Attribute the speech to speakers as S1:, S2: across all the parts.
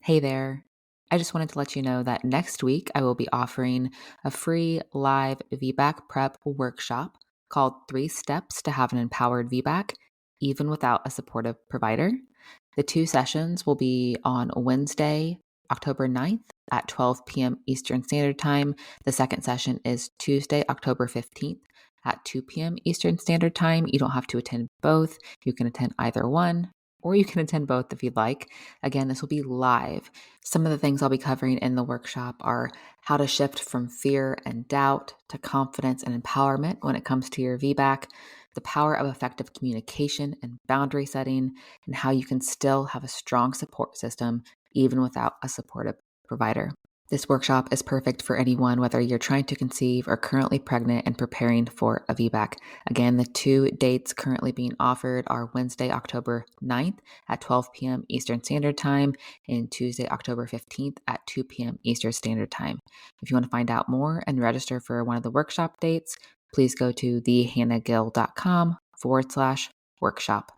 S1: Hey there. I just wanted to let you know that next week I will be offering a free live VBAC prep workshop called Three Steps to Have an Empowered VBAC, even without a supportive provider. The two sessions will be on Wednesday, October 9th at 12 p.m. Eastern Standard Time. The second session is Tuesday, October 15th at 2 p.m. Eastern Standard Time. You don't have to attend both. You can attend either one, or you can attend both if you'd like. Again, this will be live. Some of the things I'll be covering in the workshop are how to shift from fear and doubt to confidence and empowerment when it comes to your VBAC, the power of effective communication and boundary setting, and how you can still have a strong support system even without a supportive provider. This workshop is perfect for anyone, whether you're trying to conceive or currently pregnant and preparing for a VBAC. Again, the two dates currently being offered are Wednesday, October 9th at 12 p.m. Eastern Standard Time and Tuesday, October 15th at 2 p.m. Eastern Standard Time. If you want to find out more and register for one of the workshop dates, please go to thehannahgill.com/workshop.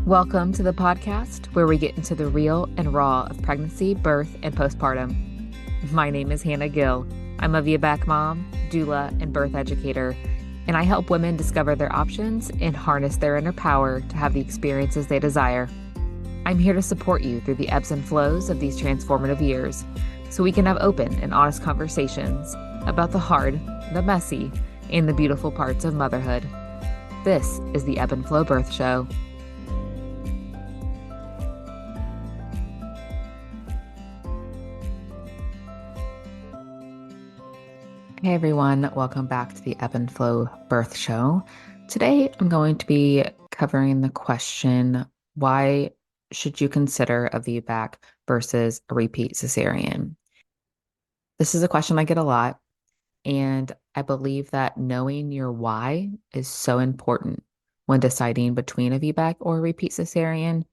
S1: Welcome to the podcast where we get into the real and raw of pregnancy, birth, and postpartum. My name is Hannah Gill. I'm a VBAC mom, doula, and birth educator, and I help women discover their options and harness their inner power to have the experiences they desire. I'm here to support you through the ebbs and flows of these transformative years so we can have open and honest conversations about the hard, the messy, and the beautiful parts of motherhood. This is the Ebb and Flow Birth Show. Hey everyone, welcome back to the Ebb and Flow Birth Show. Today I'm going to be covering the question, why should you consider a VBAC versus a repeat cesarean? This is a question I get a lot, and I believe that knowing your why is so important when deciding between a VBAC or a repeat cesarean.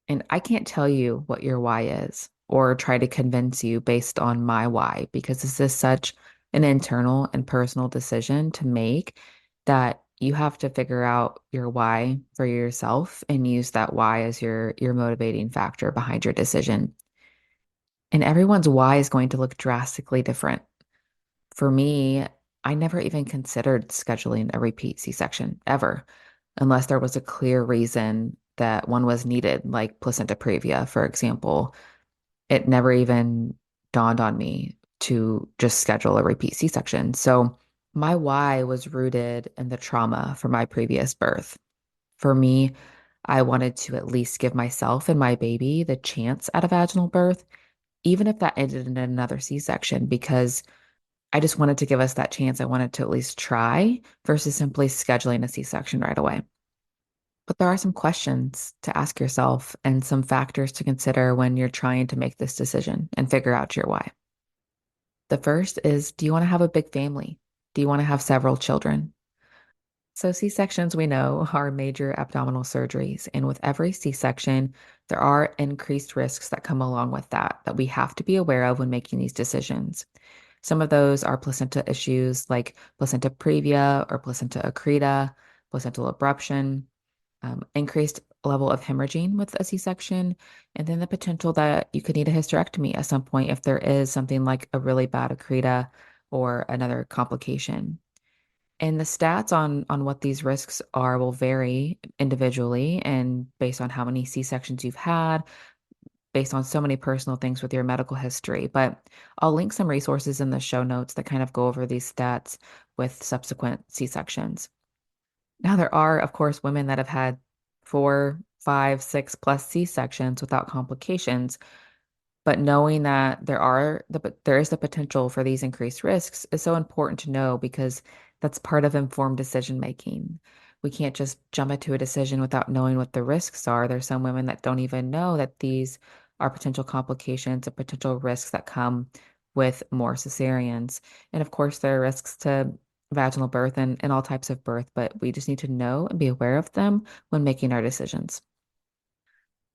S1: And I can't tell you what your why is or try to convince you based on my why, because this is such an internal and personal decision to make that you have to figure out your why for yourself and use that why as your motivating factor behind your decision. And everyone's why is going to look drastically different. For me, I never even considered scheduling a repeat C-section ever, unless there was a clear reason that one was needed, like placenta previa, for example. It never even dawned on me to just schedule a repeat C-section. So my why was rooted in the trauma from my previous birth. For me, I wanted to at least give myself and my baby the chance at a vaginal birth, even if that ended in another C-section, because I just wanted to give us that chance. I wanted to at least try versus simply scheduling a C-section right away. But there are some questions to ask yourself and some factors to consider when you're trying to make this decision and figure out your why. The first is, do you want to have a big family? Do you want to have several children? So C-sections, we know, are major abdominal surgeries. And with every C-section, there are increased risks that come along with that we have to be aware of when making these decisions. Some of those are placenta issues like placenta previa or placenta accreta, placental abruption, increased level of hemorrhaging with a C-section, and then the potential that you could need a hysterectomy at some point if there is something like a really bad accreta or another complication. And the stats on what these risks are will vary individually and based on how many C-sections you've had, based on so many personal things with your medical history. But I'll link some resources in the show notes that kind of go over these stats with subsequent C-sections. Now, there are, of course, women that have had 4, 5, 6 plus C-sections without complications. But knowing that there is the potential for these increased risks is so important to know because that's part of informed decision making. We can't just jump into a decision without knowing what the risks are. There's some women that don't even know that these are potential complications and potential risks that come with more cesareans. And of course, there are risks to vaginal birth and all types of birth, but we just need to know and be aware of them when making our decisions.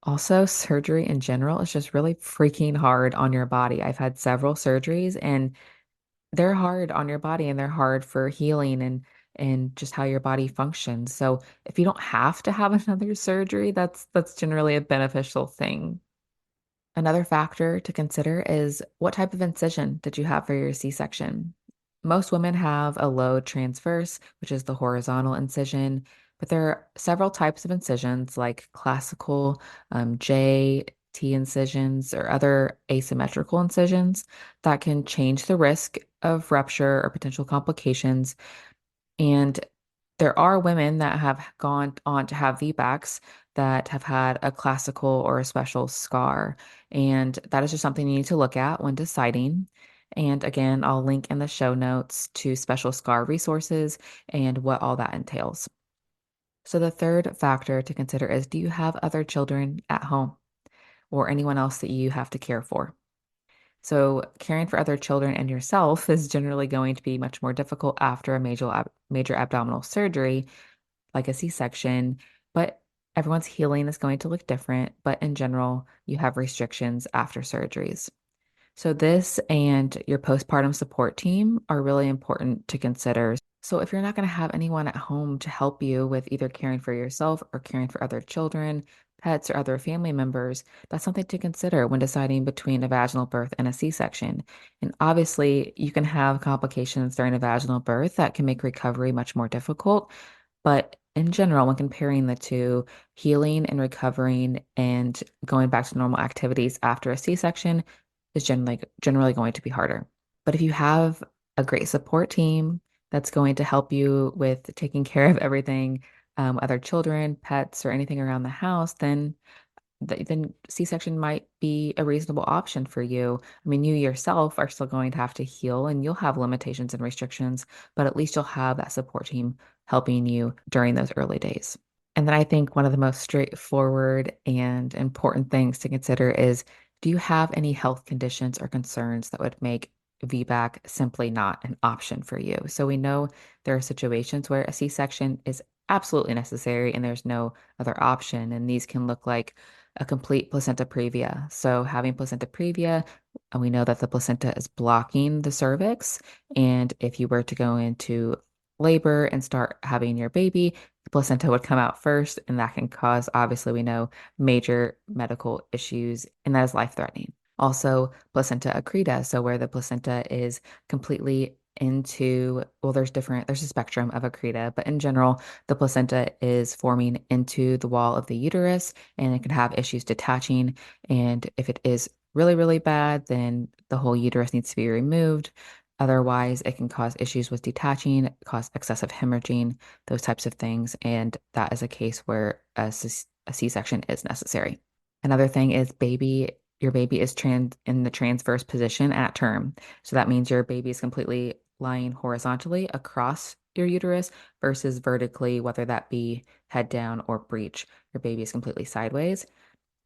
S1: Also, surgery in general is just really freaking hard on your body. I've had several surgeries and they're hard on your body and they're hard for healing and just how your body functions. So if you don't have to have another surgery, that's generally a beneficial thing. Another factor to consider is what type of incision did you have for your C-section? Most women have a low transverse, which is the horizontal incision, but there are several types of incisions like classical J, T incisions, or other asymmetrical incisions that can change the risk of rupture or potential complications. And there are women that have gone on to have VBACs that have had a classical or a special scar. And that is just something you need to look at when deciding. And again, I'll link in the show notes to special scar resources and what all that entails. So the third factor to consider is, do you have other children at home or anyone else that you have to care for? So caring for other children and yourself is generally going to be much more difficult after a major abdominal surgery, like a C-section, but everyone's healing is going to look different. But in general, you have restrictions after surgeries. So this and your postpartum support team are really important to consider. So if you're not going to have anyone at home to help you with either caring for yourself or caring for other children, pets, or other family members, that's something to consider when deciding between a vaginal birth and a C-section. And obviously, you can have complications during a vaginal birth that can make recovery much more difficult. But in general, when comparing the two, healing and recovering and going back to normal activities after a C-section is generally going to be harder. But if you have a great support team that's going to help you with taking care of everything, other children, pets, or anything around the house, then C-section might be a reasonable option for you. I mean, you yourself are still going to have to heal and you'll have limitations and restrictions, but at least you'll have that support team helping you during those early days. And then I think one of the most straightforward and important things to consider is, do you have any health conditions or concerns that would make VBAC simply not an option for you? So we know there are situations where a C-section is absolutely necessary and there's no other option. And these can look like a complete placenta previa. So having placenta previa, and we know that the placenta is blocking the cervix. And if you were to go into labor and start having your baby, the placenta would come out first, and that can cause, obviously, we know, major medical issues, and that is life-threatening. Also, placenta accreta, so where the placenta is completely into, well, there's a spectrum of accreta, but in general, the placenta is forming into the wall of the uterus and it can have issues detaching. And if it is really, really bad, then the whole uterus needs to be removed. Otherwise, it can cause issues with detaching, cause excessive hemorrhaging, those types of things. And that is a case where a C-section is necessary. Another thing is your baby is in the transverse position at term. So that means your baby is completely lying horizontally across your uterus versus vertically, whether that be head down or breech. Your baby is completely sideways.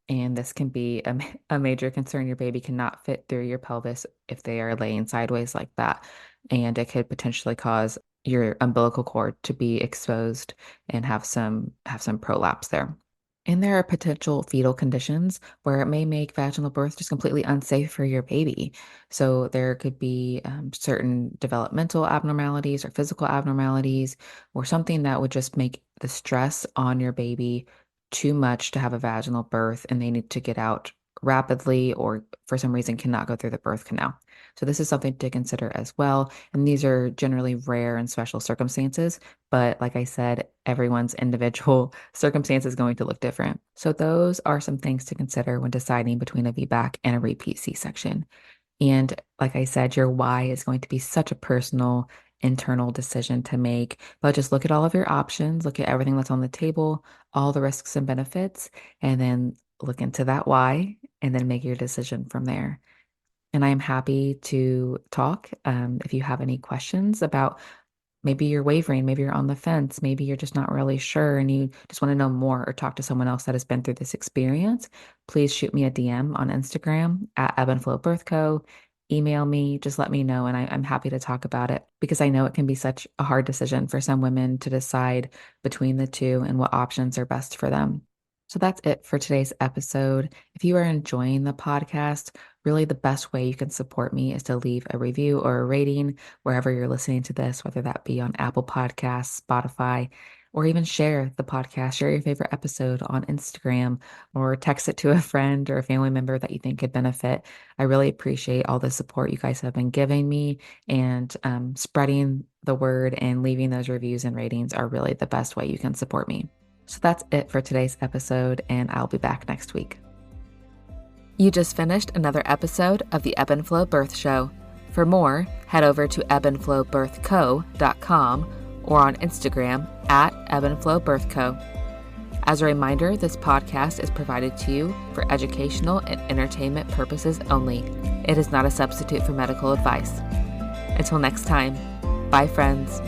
S1: And this can be a major concern. Your baby cannot fit through your pelvis if they are laying sideways like that. And it could potentially cause your umbilical cord to be exposed and have some prolapse there. And there are potential fetal conditions where it may make vaginal birth just completely unsafe for your baby. So there could be certain developmental abnormalities or physical abnormalities or something that would just make the stress on your baby too much to have a vaginal birth and they need to get out rapidly or for some reason cannot go through the birth canal. So this is something to consider as well. And these are generally rare and special circumstances. But like I said, everyone's individual circumstance is going to look different. So those are some things to consider when deciding between a VBAC and a repeat C-section. And like I said, your why is going to be such a personal, internal decision to make. But just look at all of your options, look at everything that's on the table, all the risks and benefits, and then look into that why, and then make your decision from there. And I am happy to talk if you have any questions about maybe you're wavering, maybe you're on the fence, maybe you're just not really sure and you just want to know more or talk to someone else that has been through this experience. Please shoot me a DM on Instagram at Ebb and Flow Birth Co. Email me, just let me know, and I'm happy to talk about it because I know it can be such a hard decision for some women to decide between the two and what options are best for them. So that's it for today's episode. If you are enjoying the podcast, really the best way you can support me is to leave a review or a rating wherever you're listening to this, whether that be on Apple Podcasts, Spotify, or even share the podcast, share your favorite episode on Instagram, or text it to a friend or a family member that you think could benefit. I really appreciate all the support you guys have been giving me, and spreading the word and leaving those reviews and ratings are really the best way you can support me. So that's it for today's episode, and I'll be back next week. You just finished another episode of the Ebb and Flow Birth Show. For more, head over to ebbandflowbirthco.com or on Instagram at ebbandflowbirthco. As a reminder, this podcast is provided to you for educational and entertainment purposes only. It is not a substitute for medical advice. Until next time, bye friends.